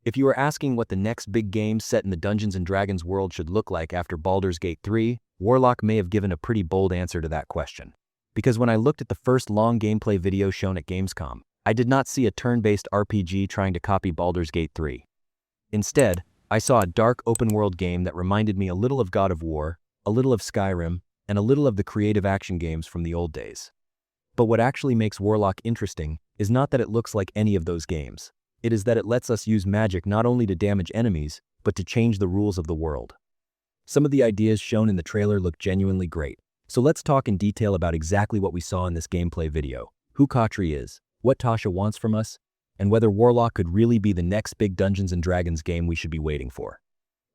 If you are asking what the next big game set in the Dungeons & Dragons world should look like after Baldur's Gate 3, Warlock may have given a pretty bold answer to that question. Because when I looked at the first long gameplay video shown at Gamescom, I did not see a turn-based RPG trying to copy Baldur's Gate 3. Instead, I saw a dark open-world game that reminded me a little of God of War, a little of Skyrim, and a little of the creative action games from the old days. But what actually makes Warlock interesting is not that it looks like any of those games. It is that it lets us use magic not only to damage enemies, but to change the rules of the world. Some of the ideas shown in the trailer look genuinely great, so let's talk in detail about exactly what we saw in this gameplay video, who Kaatri is, what Tasha wants from us, and whether Warlock could really be the next big Dungeons & Dragons game we should be waiting for.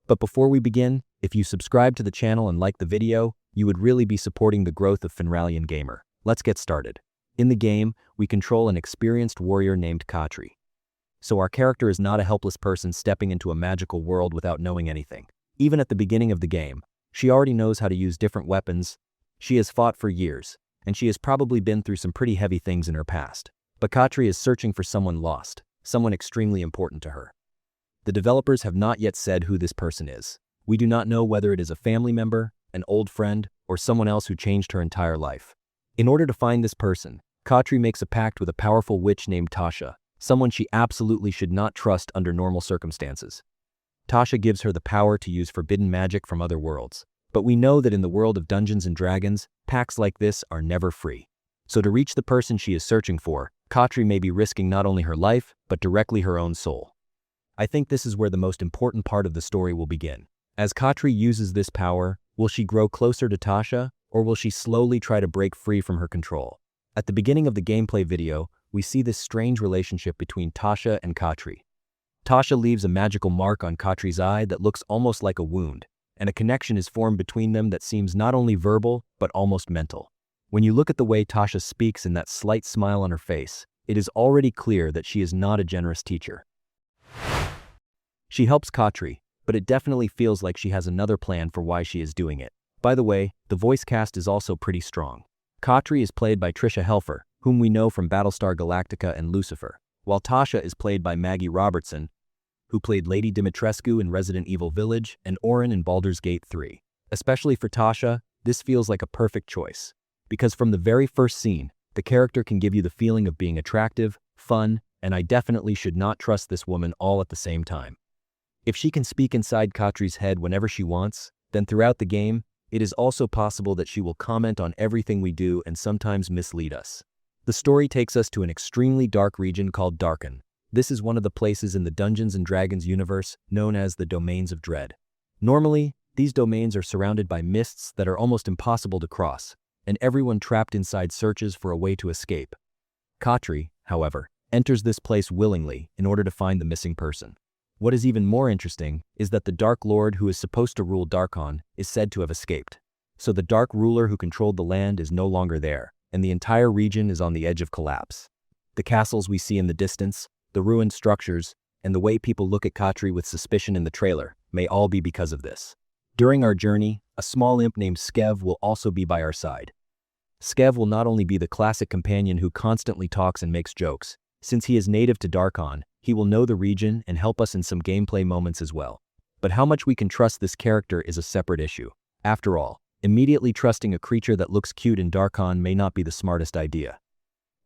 But before we begin, if you subscribe to the channel and like the video, you would really be supporting the growth of Fenralion Gamer. Let's get started. In the game, we control an experienced warrior named Kaatri. So our character is not a helpless person stepping into a magical world without knowing anything. Even at the beginning of the game, she already knows how to use different weapons. She has fought for years, and she has probably been through some pretty heavy things in her past. But Kaatri is searching for someone lost, someone extremely important to her. The developers have not yet said who this person is. We do not know whether it is a family member, an old friend, or someone else who changed her entire life. In order to find this person, Kaatri makes a pact with a powerful witch named Tasha, someone she absolutely should not trust under normal circumstances. Tasha gives her the power to use forbidden magic from other worlds. But we know that in the world of Dungeons & Dragons, pacts like this are never free. So to reach the person she is searching for, Kaatri may be risking not only her life, but directly her own soul. I think this is where the most important part of the story will begin. As Kaatri uses this power, will she grow closer to Tasha, or will she slowly try to break free from her control? At the beginning of the gameplay video, we see this strange relationship between Tasha and Kaatri. Tasha leaves a magical mark on Kaatri's eye that looks almost like a wound, and a connection is formed between them that seems not only verbal, but almost mental. When you look at the way Tasha speaks and that slight smile on her face, it is already clear that she is not a generous teacher. She helps Kaatri, but it definitely feels like she has another plan for why she is doing it. By the way, the voice cast is also pretty strong. Kaatri is played by Trisha Helfer, whom we know from Battlestar Galactica and Lucifer, while Tasha is played by Maggie Robertson, who played Lady Dimitrescu in Resident Evil Village and Orin in Baldur's Gate 3. Especially for Tasha, this feels like a perfect choice. Because from the very first scene, the character can give you the feeling of being attractive, fun, and I definitely should not trust this woman all at the same time. If she can speak inside Kaatri's head whenever she wants, then throughout the game, it is also possible that she will comment on everything we do and sometimes mislead us. The story takes us to an extremely dark region called Darkon. This is one of the places in the Dungeons & Dragons universe known as the Domains of Dread. Normally, these domains are surrounded by mists that are almost impossible to cross, and everyone trapped inside searches for a way to escape. Kaatri, however, enters this place willingly in order to find the missing person. What is even more interesting is that the Dark Lord who is supposed to rule Darkon is said to have escaped. So the Dark Ruler who controlled the land is no longer there, and the entire region is on the edge of collapse. The castles we see in the distance, the ruined structures, and the way people look at Kaatri with suspicion in the trailer may all be because of this. During our journey, a small imp named Skev will also be by our side. Skev will not only be the classic companion who constantly talks and makes jokes. Since he is native to Darkon, he will know the region and help us in some gameplay moments as well. But how much we can trust this character is a separate issue. After all, immediately trusting a creature that looks cute in Darkon may not be the smartest idea.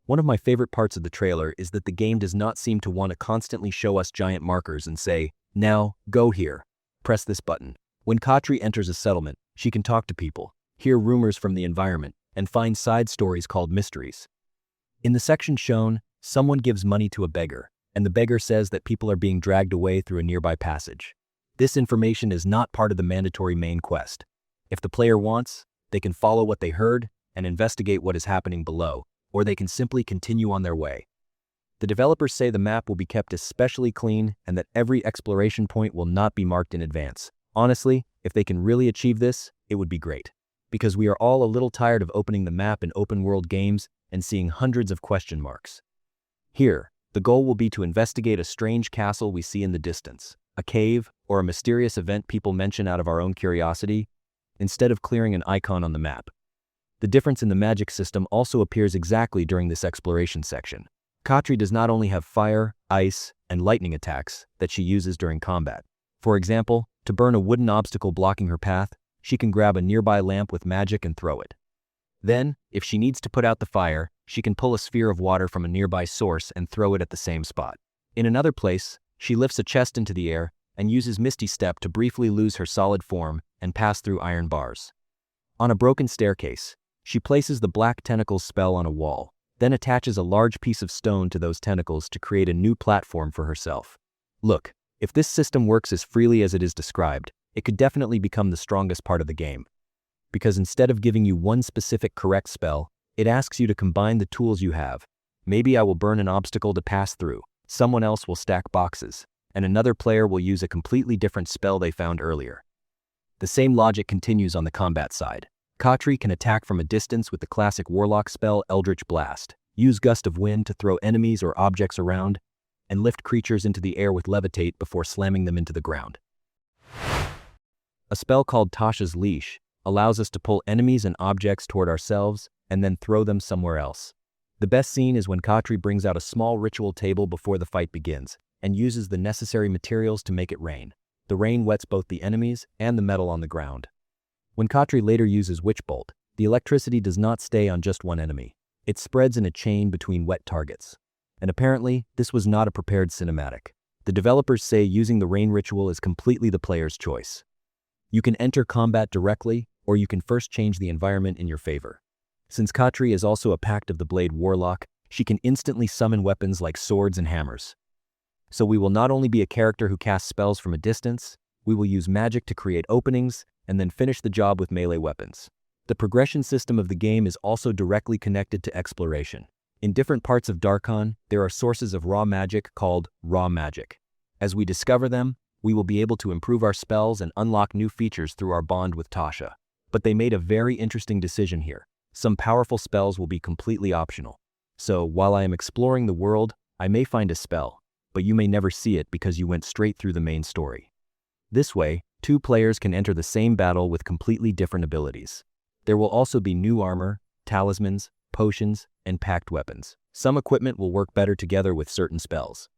One of my favorite parts of the trailer is that the game does not seem to want to constantly show us giant markers and say, "Now, go here. Press this button." When Kaatri enters a settlement, she can talk to people, hear rumors from the environment, and find side stories called mysteries. In the section shown, someone gives money to a beggar, and the beggar says that people are being dragged away through a nearby passage. This information is not part of the mandatory main quest. If the player wants, they can follow what they heard and investigate what is happening below, or they can simply continue on their way. The developers say the map will be kept especially clean and that every exploration point will not be marked in advance. Honestly, if they can really achieve this, it would be great. Because we are all a little tired of opening the map in open-world games and seeing hundreds of question marks. Here, the goal will be to investigate a strange castle we see in the distance, a cave, or a mysterious event people mention out of our own curiosity, instead of clearing an icon on the map. The difference in the magic system also appears exactly during this exploration section. Kaatri does not only have fire, ice, and lightning attacks that she uses during combat. For example, to burn a wooden obstacle blocking her path, she can grab a nearby lamp with magic and throw it. Then, if she needs to put out the fire, she can pull a sphere of water from a nearby source and throw it at the same spot. In another place, she lifts a chest into the air and uses Misty Step to briefly lose her solid form and pass through iron bars. On a broken staircase, she places the Black Tentacles spell on a wall, then attaches a large piece of stone to those tentacles to create a new platform for herself. Look, if this system works as freely as it is described, it could definitely become the strongest part of the game. Because instead of giving you one specific correct spell, it asks you to combine the tools you have. Maybe I will burn an obstacle to pass through, someone else will stack boxes, and another player will use a completely different spell they found earlier. The same logic continues on the combat side. Kaatri can attack from a distance with the classic Warlock spell Eldritch Blast, use Gust of Wind to throw enemies or objects around, and lift creatures into the air with Levitate before slamming them into the ground. A spell called Tasha's Leash allows us to pull enemies and objects toward ourselves and then throw them somewhere else. The best scene is when Kaatri brings out a small ritual table before the fight begins and uses the necessary materials to make it rain. The rain wets both the enemies and the metal on the ground. When Kaatri later uses Witch Bolt, the electricity does not stay on just one enemy. It spreads in a chain between wet targets. And apparently, this was not a prepared cinematic. The developers say using the rain ritual is completely the player's choice. You can enter combat directly, or you can first change the environment in your favor. Since Kaatri is also a Pact of the Blade Warlock, she can instantly summon weapons like swords and hammers. So we will not only be a character who casts spells from a distance, we will use magic to create openings and then finish the job with melee weapons. The progression system of the game is also directly connected to exploration. In different parts of Darkon, there are sources of raw magic called raw magic. As we discover them, we will be able to improve our spells and unlock new features through our bond with Tasha. But they made a very interesting decision here. Some powerful spells will be completely optional. So, while I am exploring the world, I may find a spell, but you may never see it because you went straight through the main story. This way, two players can enter the same battle with completely different abilities. There will also be new armor, talismans, potions, and pact weapons. Some equipment will work better together with certain spells.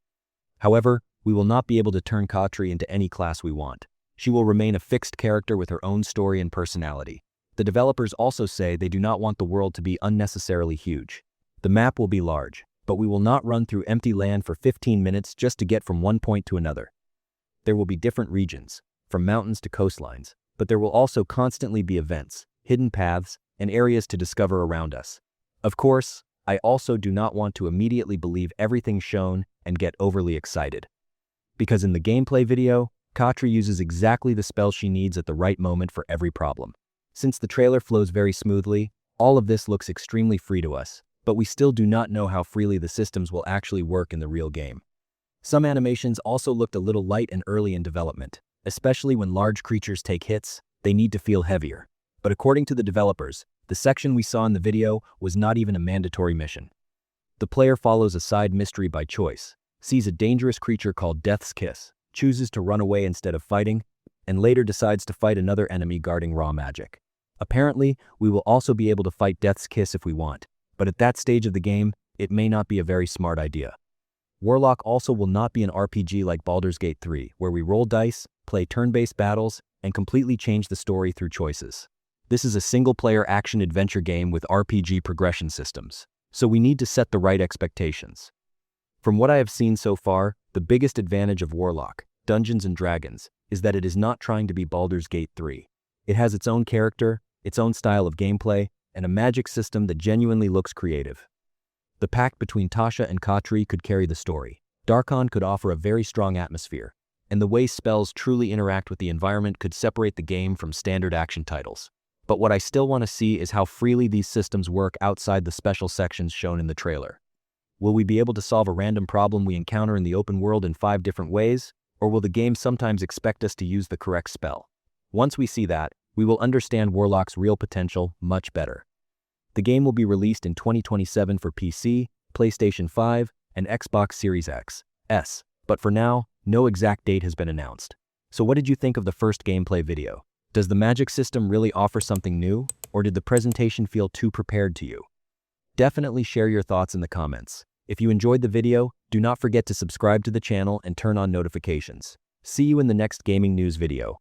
However, we will not be able to turn Kaatri into any class we want. She will remain a fixed character with her own story and personality. The developers also say they do not want the world to be unnecessarily huge. The map will be large, but we will not run through empty land for 15 minutes just to get from one point to another. There will be different regions, from mountains to coastlines, but there will also constantly be events, hidden paths, and areas to discover around us. Of course, I also do not want to immediately believe everything shown and get overly excited. Because in the gameplay video, Kaatri uses exactly the spell she needs at the right moment for every problem. Since the trailer flows very smoothly, all of this looks extremely free to us, but we still do not know how freely the systems will actually work in the real game. Some animations also looked a little light and early in development, especially when large creatures take hits, they need to feel heavier. But according to the developers, the section we saw in the video was not even a mandatory mission. The player follows a side mystery by choice, sees a dangerous creature called Death's Kiss, chooses to run away instead of fighting, and later decides to fight another enemy guarding raw magic. Apparently, we will also be able to fight Death's Kiss if we want, but at that stage of the game, it may not be a very smart idea. Warlock also will not be an RPG like Baldur's Gate 3, where we roll dice, play turn-based battles, and completely change the story through choices. This is a single-player action-adventure game with RPG progression systems, so we need to set the right expectations. From what I have seen so far, the biggest advantage of Warlock, Dungeons & Dragons, is that it is not trying to be Baldur's Gate 3. It has its own character, its own style of gameplay, and a magic system that genuinely looks creative. The pact between Tasha and Kaatri could carry the story. Darkon could offer a very strong atmosphere, and the way spells truly interact with the environment could separate the game from standard action titles. But what I still want to see is how freely these systems work outside the special sections shown in the trailer. Will we be able to solve a random problem we encounter in the open world in 5 different ways, or will the game sometimes expect us to use the correct spell? Once we see that, we will understand Warlock's real potential much better. The game will be released in 2027 for PC, PlayStation 5, and Xbox Series X, S, but for now, no exact date has been announced. So what did you think of the first gameplay video? Does the magic system really offer something new, or did the presentation feel too prepared to you? Definitely share your thoughts in the comments. If you enjoyed the video, do not forget to subscribe to the channel and turn on notifications. See you in the next gaming news video.